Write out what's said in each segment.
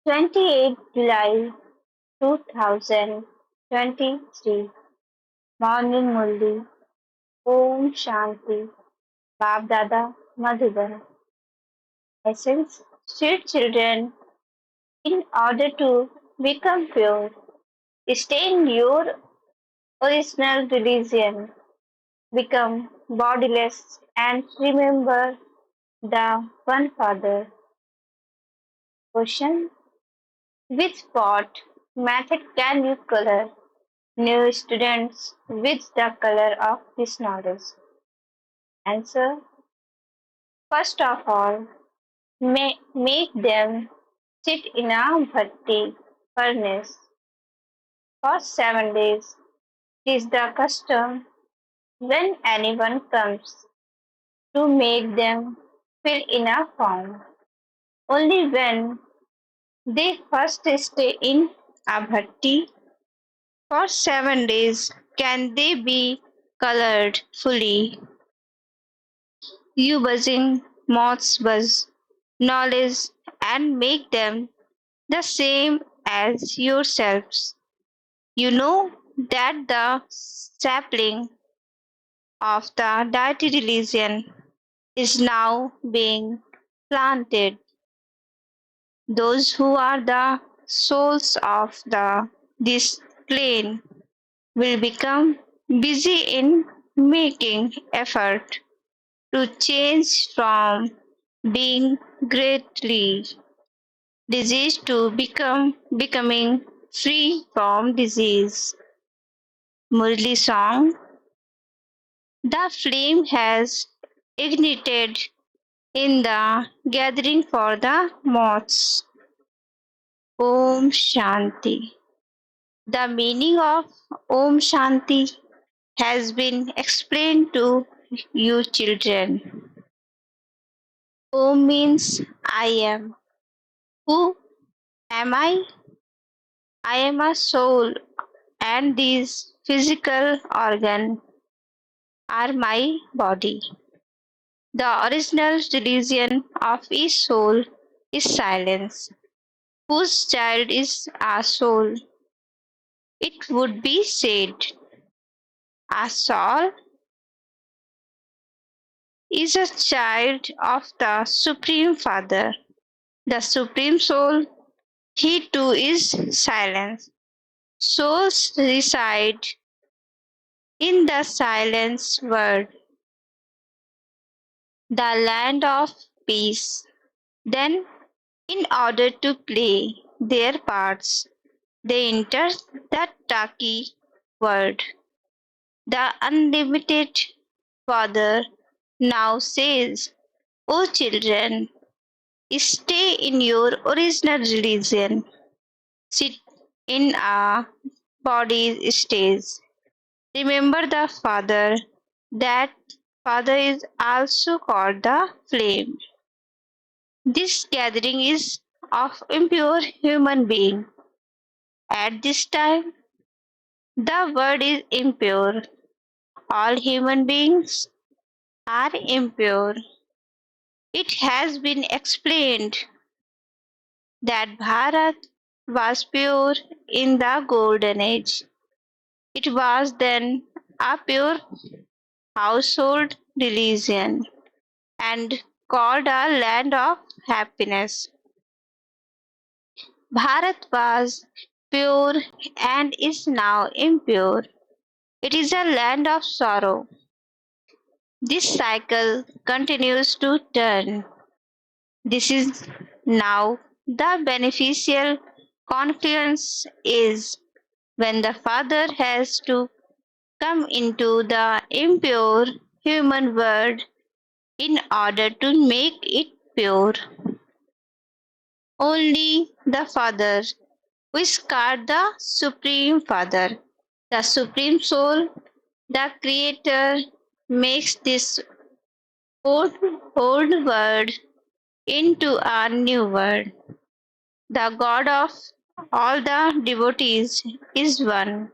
28 July 2023 Morning Murli Om Shanti BaapDada madhur. Essence Sweet children, in order to become pure, stay in your original religion, become bodiless, and remember the One Father. Question: which pot method can you color new students with the color of this knowledge? Answer: first of all, make them sit in a bhatti furnace for 7 days. It is the custom when anyone comes to make them fill in a form. Only when they first stay in a bhatti for 7 days can they be colored fully. You buzzing moths buzz knowledge and make them the same as yourselves. You know that the sapling of the deity religion is now being planted. Those who are the souls of this plane will become busy in making effort to change from being greatly diseased to becoming free from disease. Murli song: the flame has ignited in the gathering for the moths. Om Shanti. The meaning of Om Shanti has been explained to you children. Om means I am. Who am I? I am a soul and these physical organs are my body. The original religion of each soul is silence. Whose child is a soul? It would be said. A soul is a child of the Supreme Father. The Supreme Soul, he too is silence. Souls reside in the silence world, the land of peace. Then, in order to play their parts, they enter the Taki world. The unlimited Father now says, O children, stay in your original religion. Sit in a body stage. Remember the Father. That Father is also called the flame. This gathering is of impure human being. At this time, the word is impure. All human beings are impure. It has been explained that Bharat was pure in the golden age. It was then a pure household religion and called a land of happiness. Bharat was pure and is now impure. It is a land of sorrow. This cycle continues to turn. This is now the beneficial confluence is when the Father has to come into the impure human world in order to make it pure. Only the Father, who is called the Supreme Father, the Supreme Soul, the Creator, makes this old world into a new world. The God of all the devotees is one.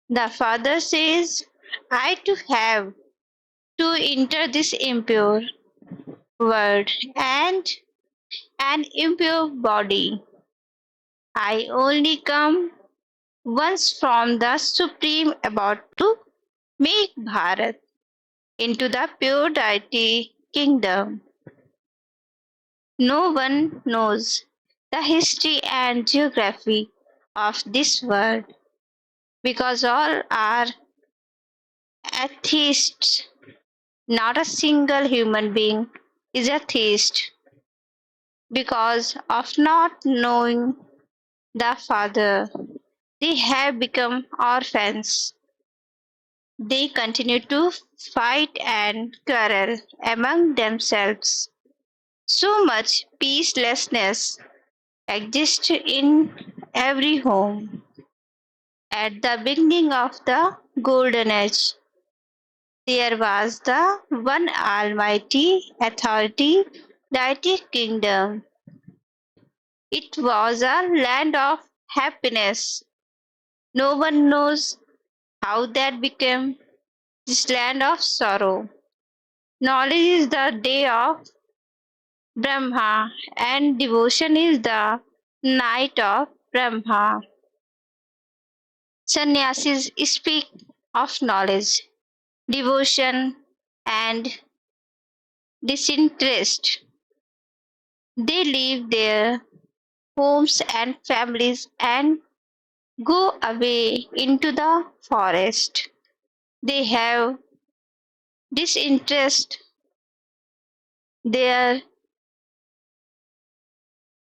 The Father says, I too have to enter this impure world and an impure body. I only come once from the Supreme about to make Bharat into the pure deity kingdom. No one knows the history and geography of this world because all are atheists. Not a single human being is a theist because of not knowing the Father. They have become orphans. They continue to fight and quarrel among themselves. So much peacelessness exists in every home. At the beginning of the Golden Age, there was the one almighty authority deity kingdom. It was a land of happiness. No one knows how that became this land of sorrow. Knowledge is the day of Brahma, and devotion is the night of Brahma. Sannyasis speak of knowledge, devotion, and disinterest. They leave their homes and families and go away into the forest. They have disinterest. Their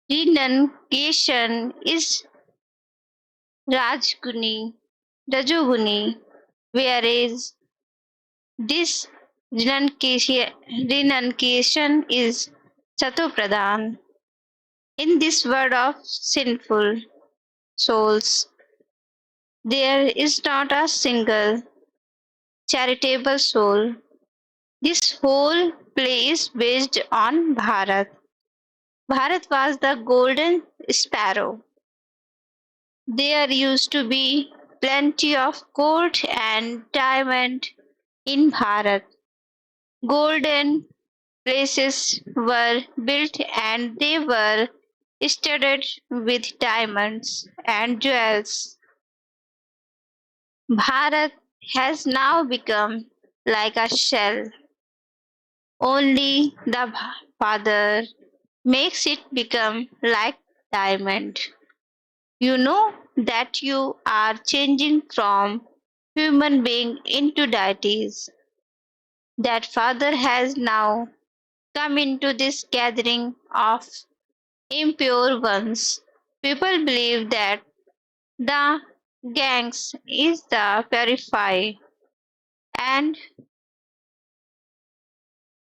renunciation is Rajguni, Rajoguni, whereas this renunciation is Satopradhan. In this world of sinful souls, there is not a single charitable soul. This whole play is based on Bharat. Bharat was the golden sparrow. There used to be plenty of gold and diamond in Bharat. Golden places were built and they were studded with diamonds and jewels. Bharat has now become like a shell. Only the Father makes it become like diamond. You know that you are changing from human being into deities. That Father has now come into this gathering of impure ones. People believe that the Ganges is the purify, and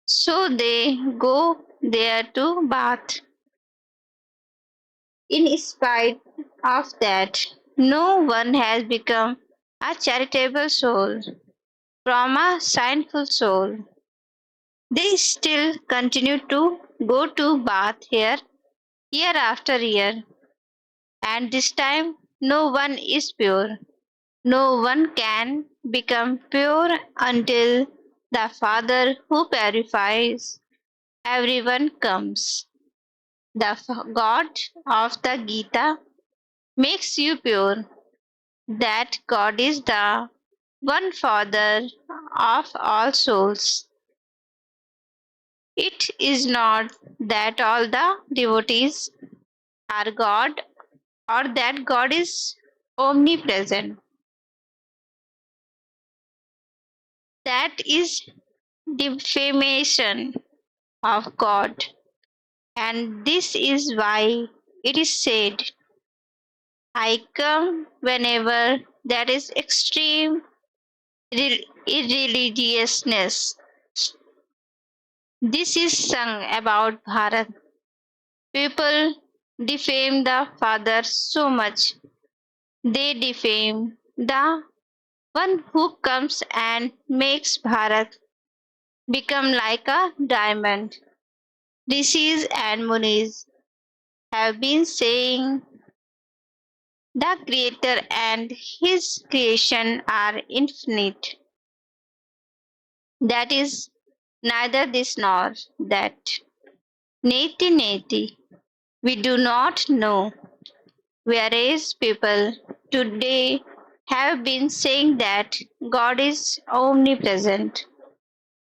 so they go there to bath. In spite of that, no one has become a charitable soul from a sinful soul. They still continue to go to bath here year after year, and this time no one is pure. No one can become pure until the Father who purifies everyone comes. The God of the Gita makes you pure. That God is the one Father of all souls. It is not that all the devotees are God or that God is omnipresent. That is defamation of God. And this is why it is said, I come whenever there is extreme irreligiousness. This is sung about Bharat. People defame the Father so much. They defame the one who comes and makes Bharat become like a diamond. Rishis and Munis have been saying the Creator and His creation are infinite. That is neither this nor that. Neti neti. We do not know. Whereas people today have been saying that God is omnipresent.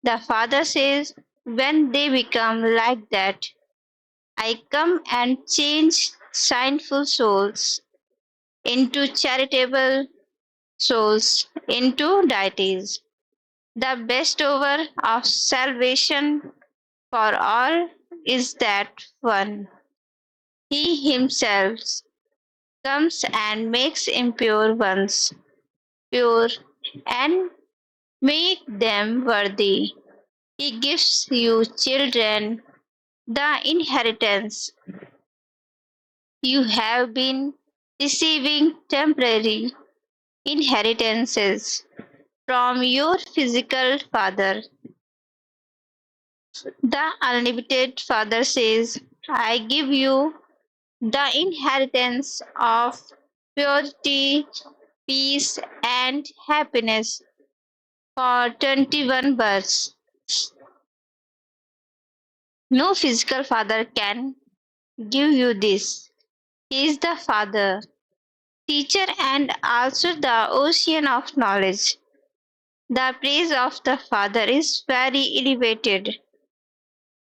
The Father says, when they become like that, I come and change sinful souls into charitable souls, into deities. The best over of salvation for all is that one. He himself comes and makes impure ones pure and make them worthy. He gives you children the inheritance. You have been receiving temporary inheritances from your physical father. The unlimited Father says, I give you the inheritance of purity, peace, and happiness for 21 births. No physical father can give you this. He is the Father, teacher, and also the ocean of knowledge. The praise of the Father is very elevated.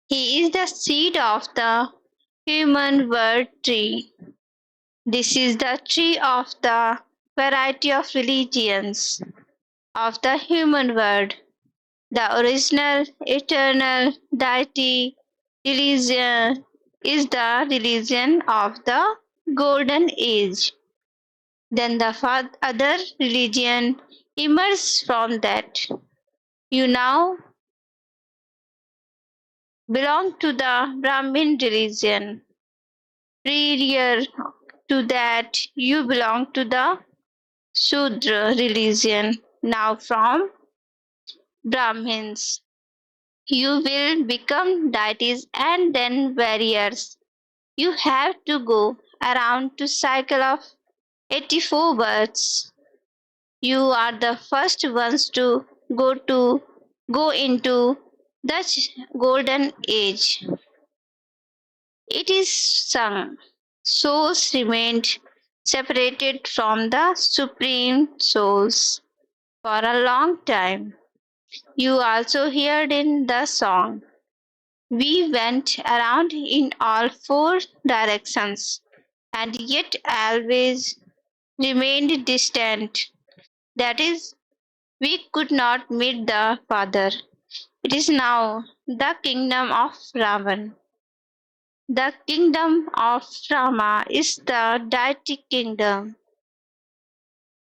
He is the seed of the human word tree. This is the tree of the variety of religions of the human word. The original eternal deity religion is the religion of the golden age. Then the other religion emerged from that. You now belong to the Brahmin religion. Prior to that, you belong to the Shudra religion. Now from Brahmins, you will become deities and then warriors. You have to go around to cycle of 84 births. You are the first ones to go into the golden age. It is sung. Souls remained separated from the supreme souls for a long time. You also heard in the song. We went around in all four directions and yet always remained distant. That is, we could not meet the Father. It is now the kingdom of Ravan. The kingdom of Rama is the deity kingdom.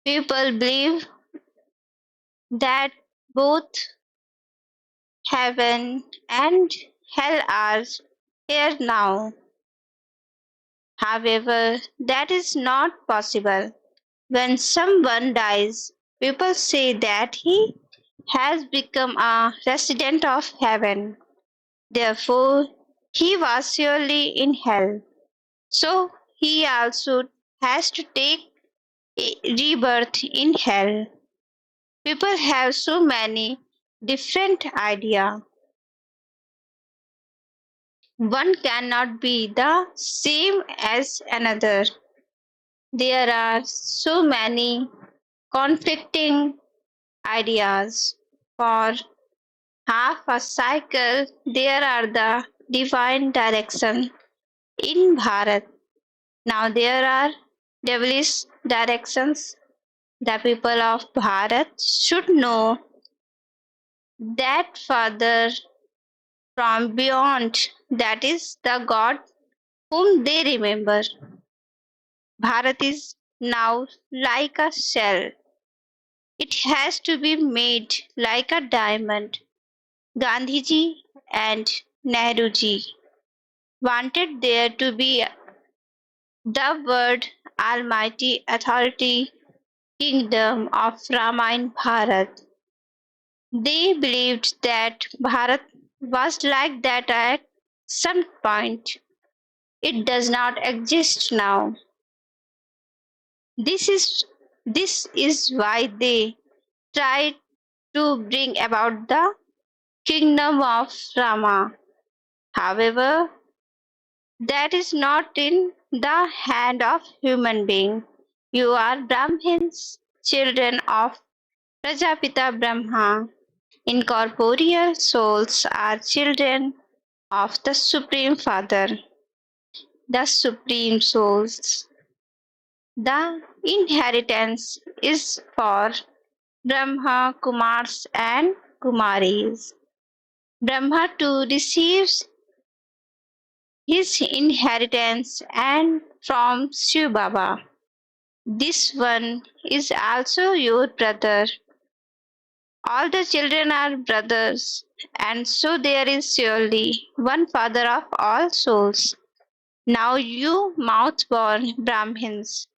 People believe that both heaven and hell are here now. However, that is not possible. When someone dies, people say that he has become a resident of heaven. Therefore, he was surely in hell. So, he also has to take a rebirth in hell. People have so many different ideas. One cannot be the same as another. There are so many conflicting ideas. For half a cycle, there are the divine direction in Bharat. Now there are devilish directions. The people of Bharat should know that Father from beyond, that is the God whom they remember. Bharat is now like a shell. It has to be made like a diamond. Gandhiji and Nehruji wanted there to be the word Almighty Authority Kingdom of Rama in Bharat. They believed that Bharat was like that at some point. It does not exist now. This is this is why they tried to bring about the kingdom of Rama. However, That is not in the hand of human being. You are Brahmins, children of Prajapita Brahma. Incorporeal souls are children of the Supreme Father, the Supreme Souls. The inheritance is for Brahma, Kumars, and Kumaris. Brahma too receives his inheritance and from Shiv Baba. This one is also your brother. All the children are brothers, and so there is surely one Father of all souls. Now you mouth-born Brahmins,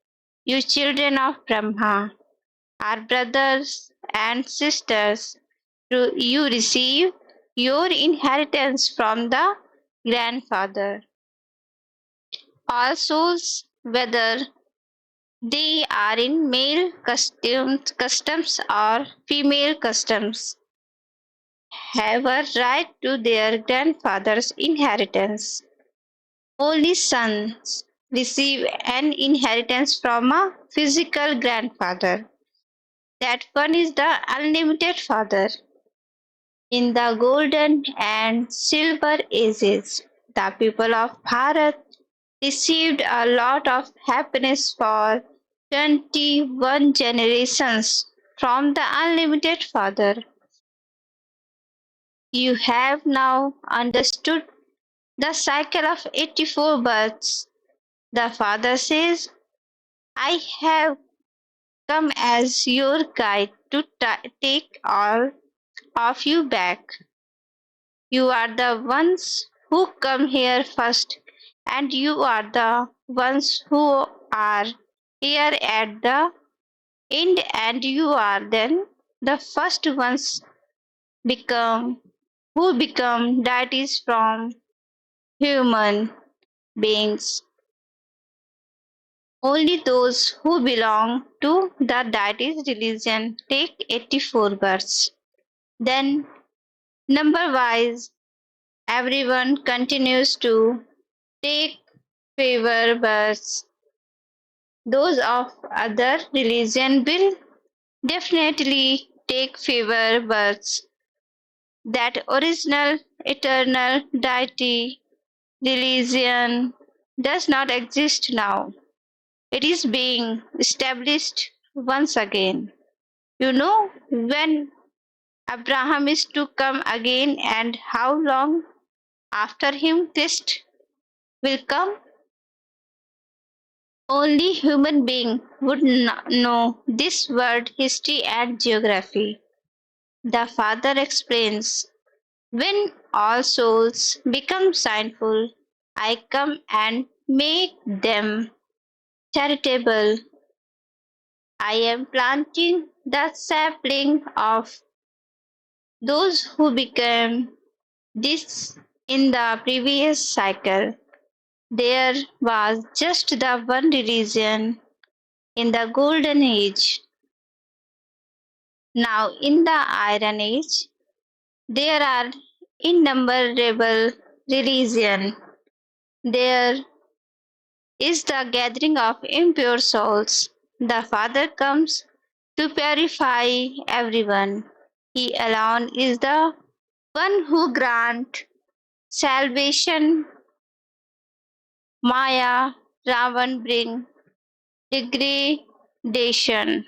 you children of Brahma, are brothers and sisters. You receive your inheritance from the grandfather. All souls, whether they are in male customs or female customs, have a right to their grandfather's inheritance. Only sons receive an inheritance from a physical grandfather. That one is the unlimited father. In the golden and silver ages, the people of Bharat received a lot of happiness for 21 generations from the unlimited father. You have now understood the cycle of 84 births. The father says, I have come as your guide to take all of you back. You are the ones who come here first, and you are the ones who are here at the end, and you are then the first ones become who become deities from human beings. Only those who belong to the deities religion take 84 births. Then, number wise, everyone continues to take favor births. Those of other religion will definitely take favor births. That original eternal deity religion does not exist now. It is being established once again. You know when Abraham is to come again and how long after him Christ will come? Only human being would know this world history and geography. The Father explains, when all souls become sinful, I come and make them charitable. I am planting the sapling of those who became this in the previous cycle. There was just the one religion in the golden age. Now in the iron age, there are innumerable religions. There is the gathering of impure souls. The Father comes to purify everyone. He alone is the one who grants salvation. Maya, Ravan bring degradation.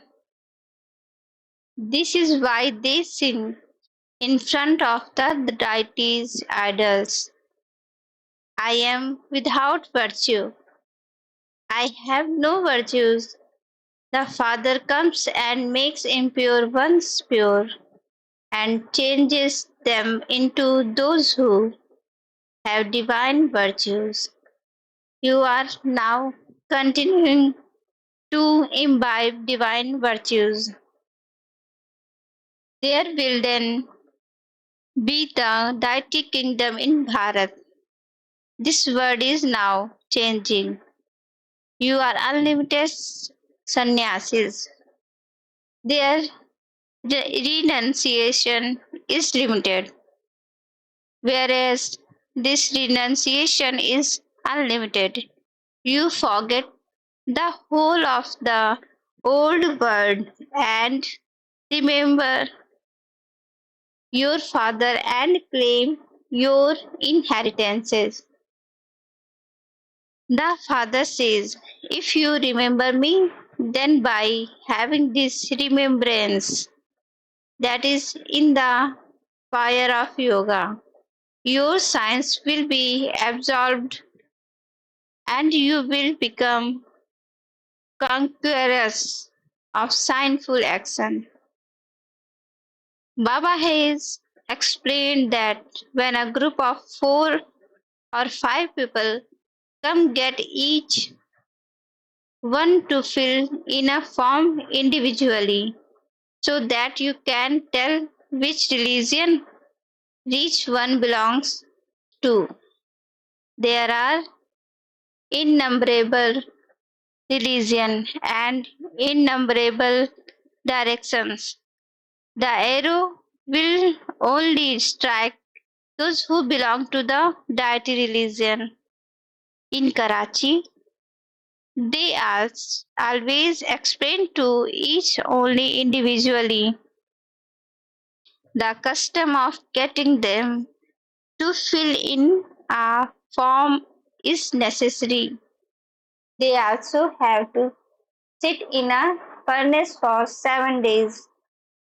This is why they sin in front of the deities' idols. I am without virtue. I have no virtues. The Father comes and makes impure ones pure and changes them into those who have divine virtues. You are now continuing to imbibe divine virtues. There will then be the deity kingdom in Bharat. This word is now changing. You are unlimited sannyasis. Their renunciation is limited, whereas this renunciation is unlimited. You forget the whole of the old world and remember your father and claim your inheritances. The father says, if you remember me, then by having this remembrance that is in the fire of yoga, your science will be absorbed and you will become conquerors of sinful action. Baba has explained that when a group of 4 or 5 people come get each one to fill in a form individually so that you can tell which religion each one belongs to. There are innumerable religions and innumerable directions. The arrow will only strike those who belong to the deity religion. In Karachi, they always explain to each only individually. The custom of getting them to fill in a form is necessary. They also have to sit in a furnace for 7 days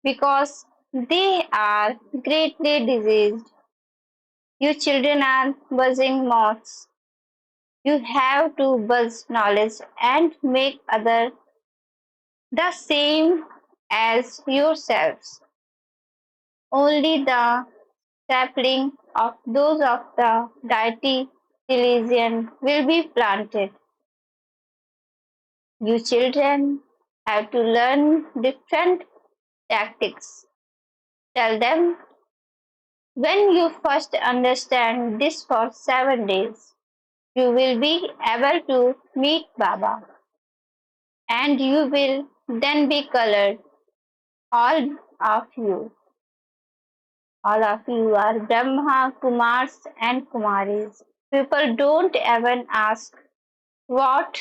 because they are greatly diseased. You children are buzzing moths. You have to buzz knowledge and make others the same as yourselves. Only the sapling of those of the deity religion will be planted. You children have to learn different tactics. Tell them when you first understand this for 7 days, you will be able to meet Baba and you will then be colored. All of you, all of you are Brahma, Kumars, and Kumaris. People don't even ask what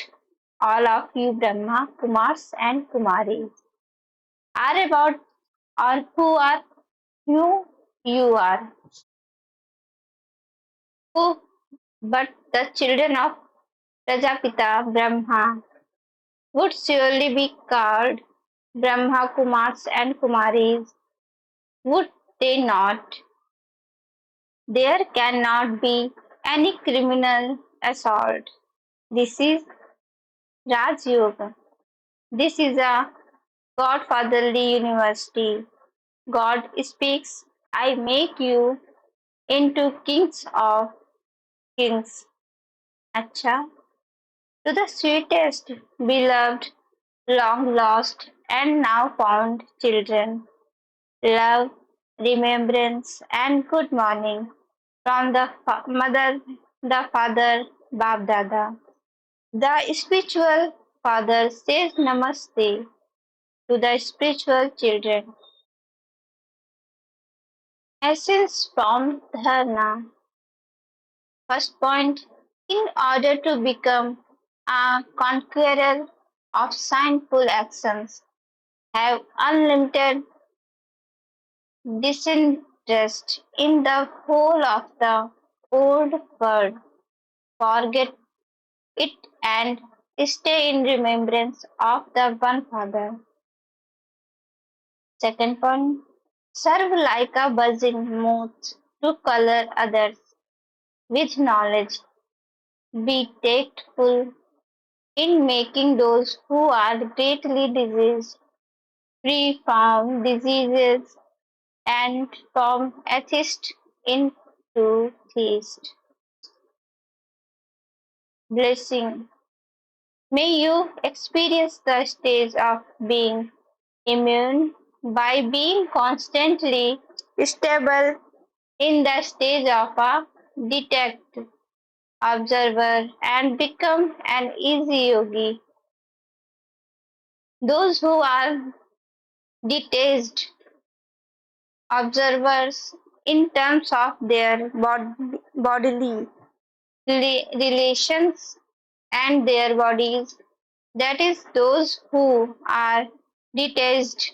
all of you Brahma, Kumars, and Kumaris are about or who are you are. Who but the children of Prajapita Brahma would surely be called Brahma Kumars and Kumaris, would they not? There cannot be any criminal assault. This is Raj Yoga. This is a Godfatherly university. God speaks, I make you into kings of kings. Acha, to the sweetest, beloved, long lost, and now found children, love, remembrance, and good morning from the mother, the father, BaapDada. The spiritual father says Namaste to the spiritual children. Essence from Dharna. First point, in order to become a conqueror of sinful actions, have unlimited disinterest in the whole of the old world, forget it and stay in remembrance of the one Father. Second point, serve like a buzzing moth to color others with knowledge. Be tactful in making those who are greatly diseased free from diseases and from atheist into theist. Blessing. May you experience the stage of being immune by being constantly stable in the stage of a detect observer and become an easy yogi. Those who are detached observers in terms of their bodily relations and their bodies, that is, those who are detached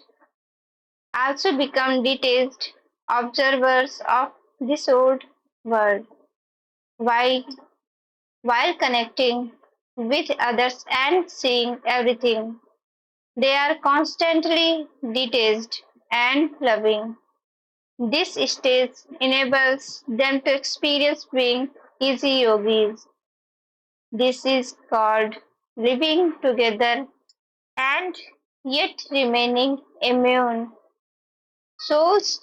also become detached observers of this old world, while, while connecting with others and seeing everything. They are constantly detached and loving. This stage enables them to experience being easy yogis. This is called living together and yet remaining immune. Souls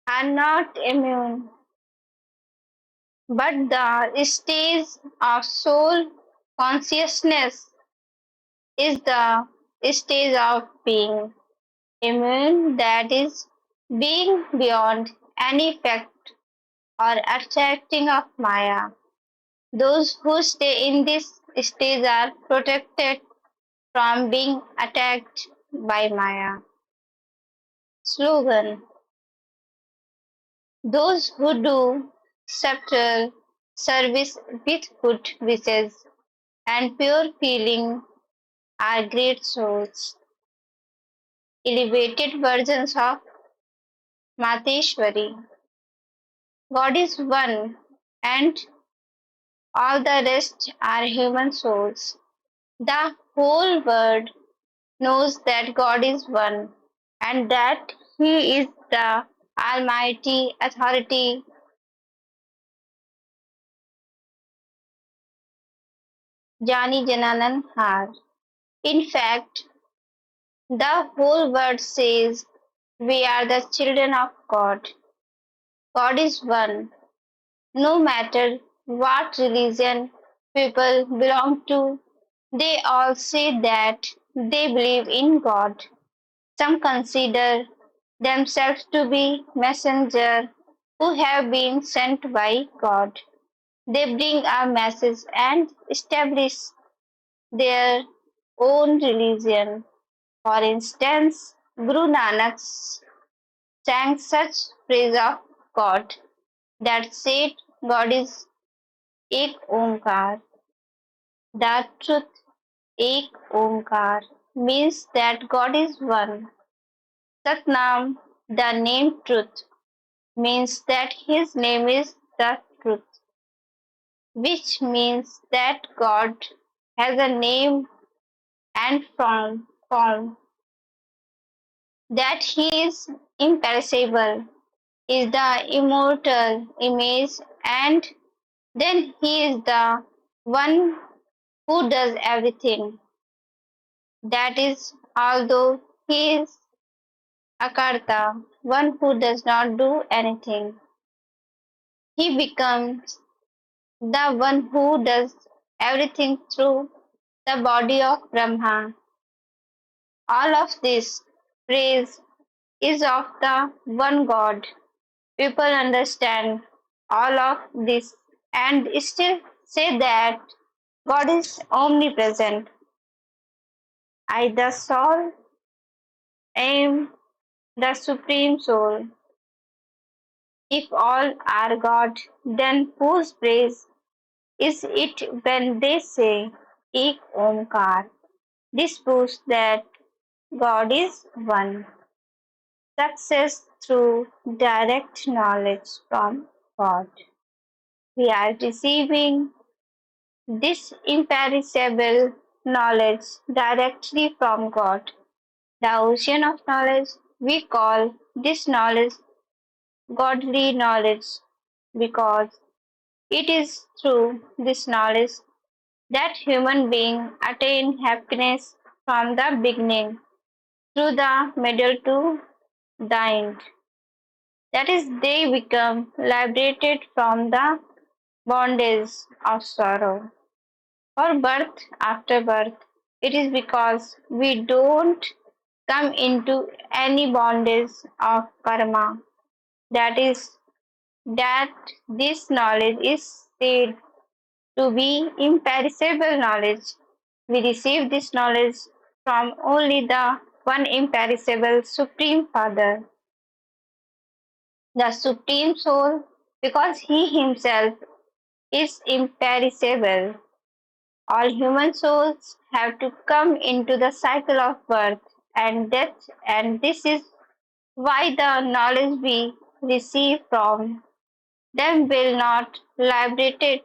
are not immune, but the stage of soul consciousness is the stage of being immune, that is, being beyond any effect or attracting of Maya. Those who stay in this stage are protected from being attacked by Maya. Slogan: those who do subtle service with good wishes and pure feeling are great souls, elevated versions of Mateshwari. God is one, and all the rest are human souls. The whole world knows that God is one and that He is the Almighty Authority. Jani Jananan Har. In fact, the whole world says we are the children of God. God is one. No matter what religion people belong to, they all say that they believe in God. Some consider themselves to be messengers who have been sent by God. They bring a message and establish their own religion. For instance, Guru Nanak sang such praise of God that said God is Ek Omkar. The truth Ek Omkar means that God is one. Satnam, the name truth, means that his name is the truth, which means that God has a name and form, that he is imperishable, is the immortal image, and then he is the one who does everything. That is, although he is Akarta, one who does not do anything, he becomes the one who does everything through the body of Brahma. All of this praise is of the one God. People understand all of this and still say that God is omnipresent. I, the soul, am the supreme soul. If all are God, then whose praise is it when they say Ek Omkar? This proves that God is one. Success through direct knowledge from God. We are receiving this imperishable knowledge directly from God. The ocean of knowledge, we call this knowledge godly knowledge because it is through this knowledge that human beings attain happiness from the beginning through the middle to the end. That is, they become liberated from the bondage of sorrow or birth after birth. It is because we don't come into any bondage of karma. That is, that this knowledge is said to be imperishable knowledge. We receive this knowledge from only the one imperishable Supreme Father, the Supreme Soul, because He Himself is imperishable. All human souls have to come into the cycle of birth and death, and this is why the knowledge we receive from them will not liberate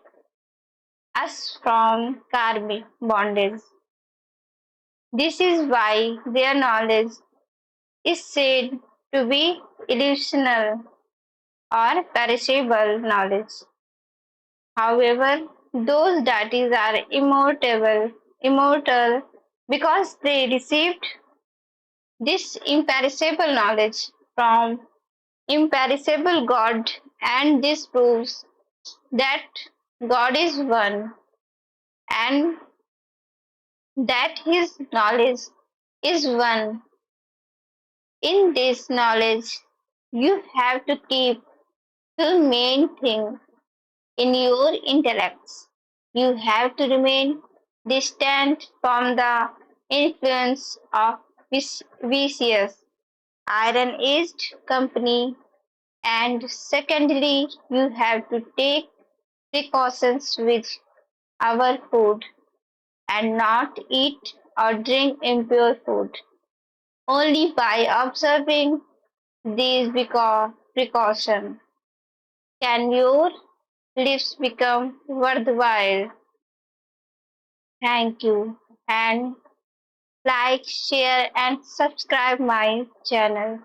us from karmic bondage. This is why their knowledge is said to be illusional or perishable knowledge. However, those deities are immortal because they received this imperishable knowledge from imperishable God, and this proves that God is one and that his knowledge is one. In this knowledge, you have to keep the main thing in your intellects. You have to remain distant from the influence of vicious, iron aged company, and secondly, you have to take precautions with our food and not eat or drink impure food. Only by observing these precautions can your lives become worthwhile. Thank you and like, share and subscribe my channel.